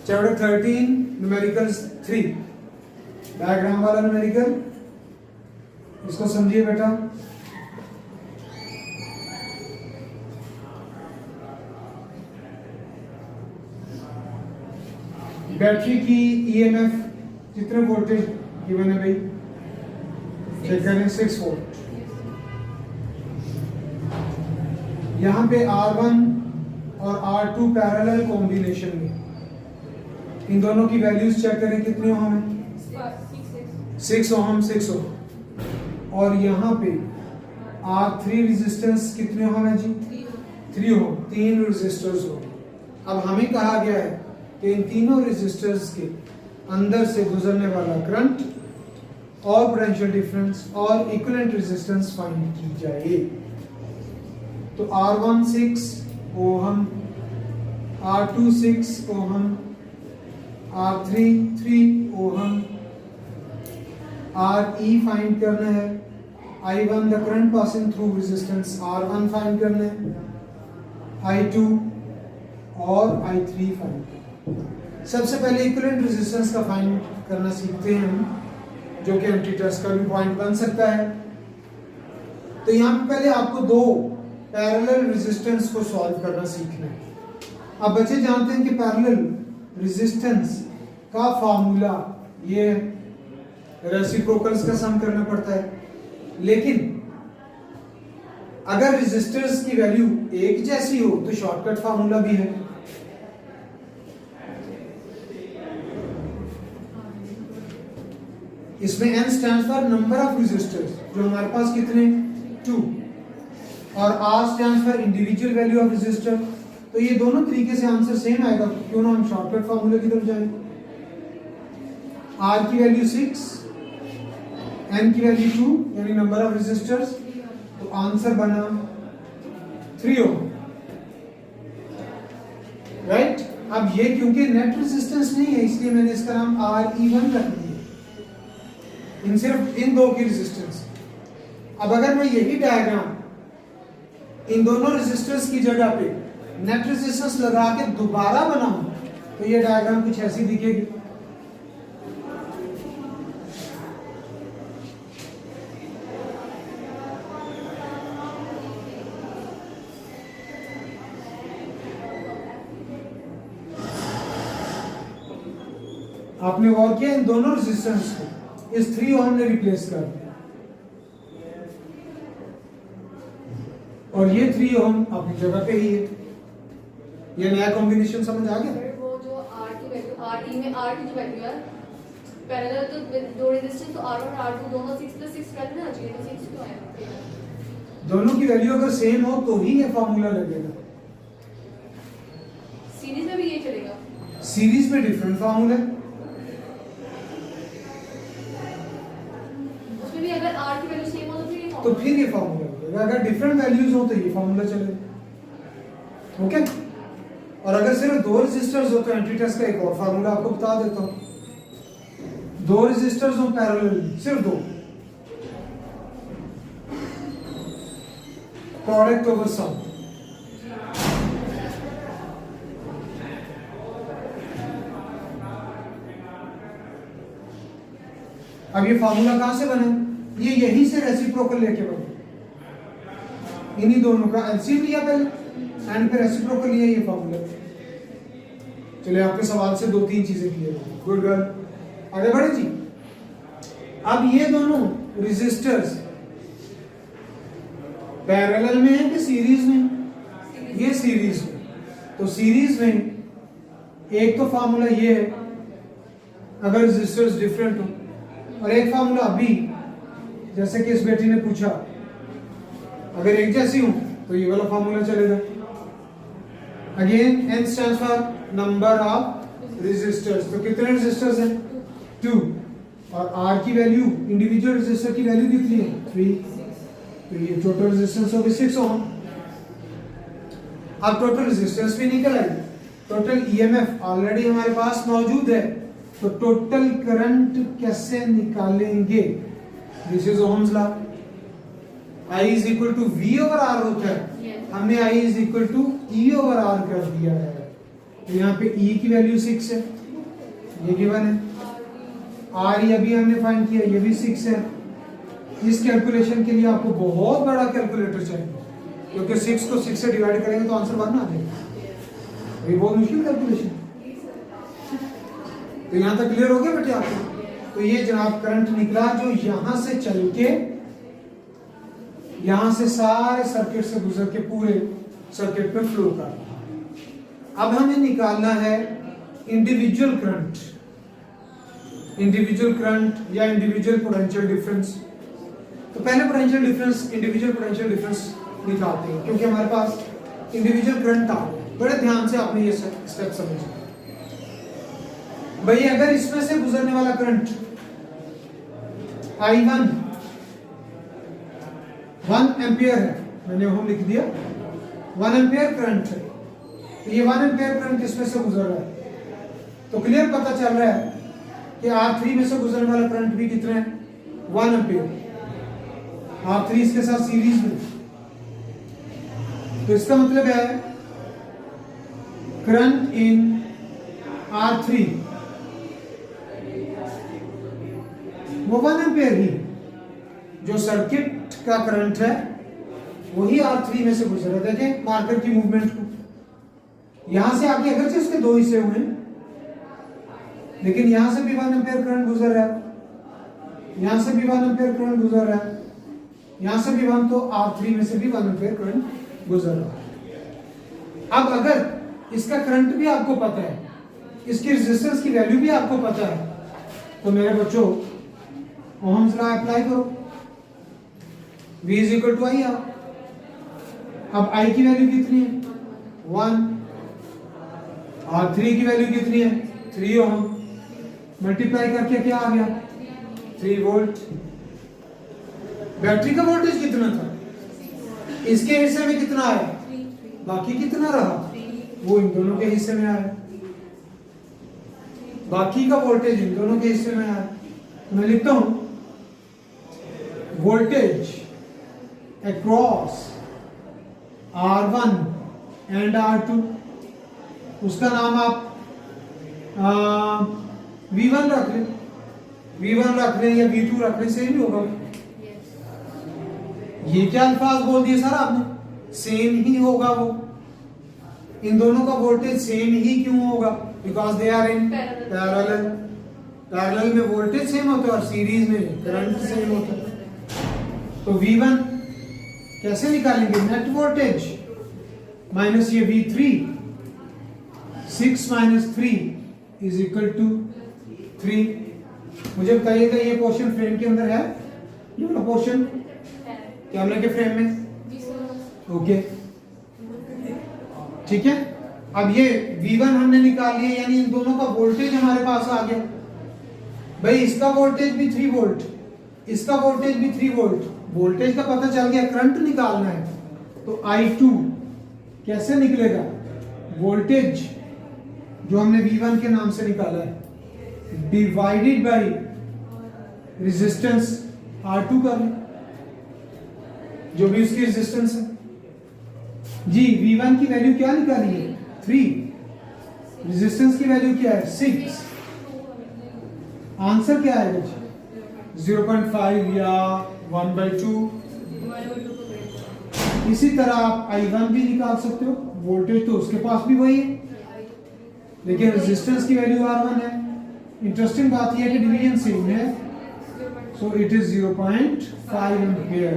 Chapter 13 numericals 3 diagram वाला numerical, इसको समझिए बेटा। बैटरी की ईएमएफ कितने वोल्टेज गिवन है भाई? चेक करें, 6 वोल्ट। यहाँ पे R1 और R2 पैरेलल कॉम्बिनेशन में, इन दोनों की वैल्यूज चेक करें कितने ओम है? 6 ओम, 6 ओम। और यहाँ पे R3 रेजिस्टेंस कितने ओम है जी? 3 ओम, 3 रेजिस्टर्स हो। अब हमें कहा गया है कि इन तीनों रेजिस्टर्स के अंदर से गुजरने वाला करंट और पोटेंशियल डिफरेंस और इक्विवेलेंट रेजिस्टेंस फाइंड की जाए। तो R1 6 ओम, R2 6 ओम, R3 3 ओम, RE फाइंड करना है। I1 the current passing through resistance R1 find करना है, I2 और I3 फाइंड करना है। सबसे पहले इक्विवेलेंट रेजिस्टेंस का फाइंड करना सीखते हैं हम, जो कि एंटी टेस्ट का भी पॉइंट बन सकता है। तो यहाँ पे पहले आपको दो पैरेलल रेजिस्टेंस को सॉल्व करना सीखना है। अब बच्चे जानते हैं कि पैरेलल रेजिस्टेंस का फार्मूला ये रेसिप्रोकल्स का सम करना पड़ता है, लेकिन अगर रेजिस्टर्स की वैल्यू एक जैसी हो तो शॉर्टकट फार्मूला भी है। इसमें n stands for number of resistors, जो हमारे पास कितने? 2, और R stands for individual value of resistor. तो ये दोनों तरीके से आंसर सेम आएगा, क्यों ना हम शॉर्टकट फार्मूले की तरफ जाएं। R की वैल्यू 6, n की वैल्यू 2, यानी नंबर ऑफ रेजिस्टर्स, तो आंसर बना 3 ओम, राइट। अब ये क्योंकि नेट रेजिस्टेंस नहीं है, इसलिए मैंने इसका नाम RE1 रख दिया, इन सिर्फ इन दो की रेजिस्टेंस। अब अगर मैं यही डायग्राम इन दोनों रेजिस्टर्स की जगह पे नेट रेजिस्टेंस लगा के दोबारा बनाऊं तो ये डायग्राम कुछ ऐसी दिखेगी। आपने गौर किया, इन दोनों रेजिस्टेंस को इस 3 ओम ने रिप्लेस कर दिया, और ये 3 ओम अपनी जगह पे ही है। ये नया कॉम्बिनेशन समझ आ गया? वो जो R की वैल्यू, RE में R की जो वैल्यू है पैरेलल, तो दो रेजिस्टेंस तो R1 और R2 दोनों 6 + 6 वैल्यू ना चाहिए, तो 6 क्यों आया? दोनों की वैल्यू अगर सेम हो तो ही ये फार्मूला लगेगा। सीरीज में भी ये चलेगा? सीरीज में डिफरेंट फार्मूला है। उसमें भी अगर R की वैल्यू सेम हो तो फिर ये फार्मूला लगेगा, अगर डिफरेंट वैल्यूज हो तो ये फार्मूला चलेगा। ओके। और अगर सिर्फ दो रेजिस्टर्स हो तो एंटी टेस्ट का एक और फार्मूला आपको बता देता हूं। दो रेजिस्टर्स हो पैरेलल, सिर्फ दो, प्रोडक्ट ओवर सम। अब ये फार्मूला कहां से बने? ये यहीं से रेसिप्रोकल लेके बने, इन्हीं दोनों का एलसीएम लिया पहले एंड फिर रेसिप्रोकल लिया, ये फार्मूला। चलिए आपके सवाल से 2-3 चीजें क्लियर हो गई। गुड गर्ल, आगे बढ़े जी। अब ये दोनों रेजिस्टर्स पैरेलल में है कि सीरीज में? ये सीरीज में। तो सीरीज में एक तो फार्मूला ये है अगर रेजिस्टर्स डिफरेंट हो, और एक फार्मूला अभी जैसे कि इस बेटी ने पूछा अगर एक जैसी हो तो ये वाला फार्मूला चलेगा। Again n stands for number of resistors, तो कितने रेजिस्टर्स हैं? 2, और R की वैल्यू इंडिविजुअल रेजिस्टर की वैल्यू कितनी है? 3, तो ये टोटल रेजिस्टेंस हो गई 6 ओम। अब टोटल रेजिस्टेंस भी निकल आई, टोटल ईएमएफ ऑलरेडी हमारे पास मौजूद है, तो टोटल करंट कैसे निकालेंगे? This is Ohm's law. I is equal to V over R होता है, हमने I is equal to E over R कर दिया है। तो यहाँ पे E की वैल्यू 6 है, ये गिवन है। RE अभी हमने फाइंड किया, ये भी 6 है। इस कैलकुलेशन के लिए आपको बहुत बड़ा कैलकुलेटर चाहिए, क्योंकि 6 को 6 से डिवाइड करेंगे तो आंसर 1 आ जाएगा। ये बहुत मुश्किल कैलकुलेशन। तो यहाँ तक क्लियर हो गया बेटे आपको? तो ये जनाब करंट निकला जो यहां से चल के यहां से सारे सर्किट से गुजर के पूरे सर्किट पे फ्लो कर रहा है। अब हमें निकालना है इंडिविजुअल करंट, इंडिविजुअल करंट या इंडिविजुअल पोटेंशियल डिफरेंस। तो पहले potential difference, individual potential difference निकालते हैं, क्योंकि हमारे पास इंडिविजुअल करंट आ गया। बड़े ध्यान से आपने ये स्टेप समझना भाई। अगर इसमें से गुजरने वाला करंट I1 1 एम्पियर है, मैंने ओम लिख दिया, 1 एम्पियर करंट है, तो ये 1 एम्पियर करंट इसमें से गुजर रहा है। तो क्लियर पता चल रहा है कि R3 में से गुजरने वाला करंट भी कितना है, 1 एम्पियर। R3 इसके साथ सीरीज में, तो इसका मतलब है करंट इन R3 वो 1 एम्पियर ही, जो सर्किट का करंट है वही R3 में से गुजर रहा है। देखें मार्कर की मूवमेंट को, यहां से आके अगरचे उसके दो हिस्से हुए हैं, लेकिन यहां से भी 1 एम्पियर करंट गुजर रहा है, यहां से भी 1 एम्पियर करंट गुजर रहा है, यहां से भी 1, तो R3 में से भी 1 एम्पियर करंट गुजर रहा है। अब अगर इसका करंट भी आपको पता है, इसकी रेजिस्टेंस की वैल्यू भी आपको पता है, तो मेरे बच्चों ओहम्स लॉ अप्लाई करो, V = I। अब I की वैल्यू कितनी है, 1, R3 की वैल्यू कितनी है, 3 ओहम, मल्टीप्लाई करके क्या आ गया, 3 वोल्ट। बैटरी का वोल्टेज कितना था, इसके हिस्से में कितना आया, बाकी कितना रहा, वो इन दोनों के हिस्से में आया, बाकी का वोल्टेज इन दोनों के हिस्से में आया। तो मैं लिखता हूं voltage across R1 and R2, उसका नाम आप V1 रख लें, V1 रख लें या V2 रख लें, सेम ही होगा। ये क्या अल्फाज बोल दिए सर आपने, सेम ही होगा। वो इन दोनों का वोल्टेज सेम ही क्यों होगा, because they are in parallel. Parallel में वोल्टेज सेम होता है और सीरीज में करंट सेम होता है। तो V1 कैसे निकालेंगे, नेट वोल्टेज माइनस ये V3, 6 - 3 = 3। मुझे बताइएगा ये पोर्शन फ्रेम के अंदर है, ये वाला पोर्शन कैमरे के फ्रेम में, ओके ठीक है। अब ये V1 हमने निकाल लिया, यानी इन दोनों का वोल्टेज हमारे पास आ गया। भाई इसका वोल्टेज भी 3 वोल्ट, इसका वोल्टेज भी 3 वोल्ट, वोल्टेज का पता चल गया, करंट निकालना है। तो I2 कैसे निकलेगा, वोल्टेज जो हमने V1 के नाम से निकाला है डिवाइडेड बाय रेजिस्टेंस R2 कर लें, जो भी उसकी रेजिस्टेंस है। जी V1 की वैल्यू क्या निकाली है, 3, रेजिस्टेंस की वैल्यू क्या है, 6। आंसर क्या आएगा जी, 0.5 या 1/2। इसी तरह आप I1 भी निकाल सकते हो, वोल्टेज तो उसके पास भी वही है, लेकिन रेजिस्टेंस की वैल्यू R1 है। इंटरेस्टिंग बात यह है कि डिवीजन सेम है, सो इट इज 0.5 एम्पियर।